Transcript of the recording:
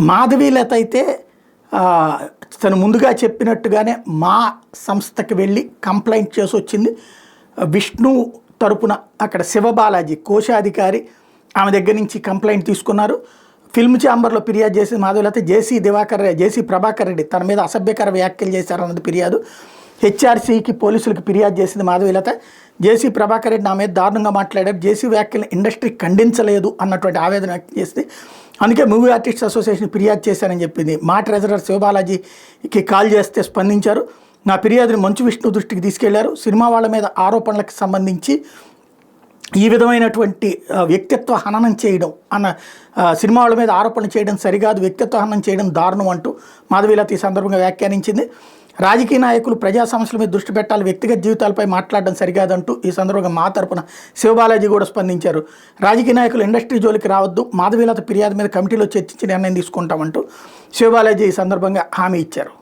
మాధవీలత అయితే తను ముందుగా చెప్పినట్టుగానే మా సంస్థకి వెళ్ళి కంప్లైంట్ చేసి వచ్చింది. విష్ణు తరపున అక్కడ శివబాలాజీ కోశాధికారి ఆమె దగ్గర నుంచి కంప్లైంట్ తీసుకున్నారు. ఫిల్మ్ ఛాంబర్లో ఫిర్యాదు చేసిన మాధవీలత జేసీ ప్రభాకర్ రెడ్డి తన మీద అసభ్యకర వ్యాఖ్యలు చేశారన్నది ఫిర్యాదు. హెచ్ఆర్సీకి పోలీసులకు ఫిర్యాదు చేసింది మాధవీలత. జేసీ ప్రభాకర్ రెడ్డి నా మీద దారుణంగా మాట్లాడారు, జేసీ వ్యాఖ్యలను ఇండస్ట్రీ ఖండించలేదు అన్నటువంటి ఆవేదన వ్యక్తం చేసింది. అందుకే మూవీ ఆర్టిస్ట్స్ అసోసియేషన్ ఫిర్యాదు చేశారని చెప్పింది. మా ట్రెజరర్ శివబాలాజీకి కాల్ చేస్తే స్పందించారు. నా ఫిర్యాదుని మంచు విష్ణు దృష్టికి తీసుకెళ్లారు. సినిమా వాళ్ళ మీద ఆరోపణలకు సంబంధించి ఈ విధమైనటువంటి వ్యక్తిత్వ హననం చేయడం సినిమా వాళ్ళ మీద ఆరోపణలు చేయడం సరికాదు, వ్యక్తిత్వ హననం చేయడం దారుణం అంటూ మాధవీలత ఈ సందర్భంగా వ్యాఖ్యానించింది. రాజకీయ నాయకులు ప్రజా సమస్యల మీద దృష్టి పెట్టాలి, వ్యక్తిగత జీవితాలపై మాట్లాడడం సరికాదంటూ ఈ సందర్భంగా మా తరపున శివబాలాజీ కూడా స్పందించారు. రాజకీయ నాయకులు ఇండస్ట్రీ జోలికి రావద్దు, మాధవీలత ఫిర్యాదు మీద కమిటీలో చర్చించి నిర్ణయం తీసుకుంటామంటూ శివబాలాజీ ఈ సందర్భంగా హామీ ఇచ్చారు.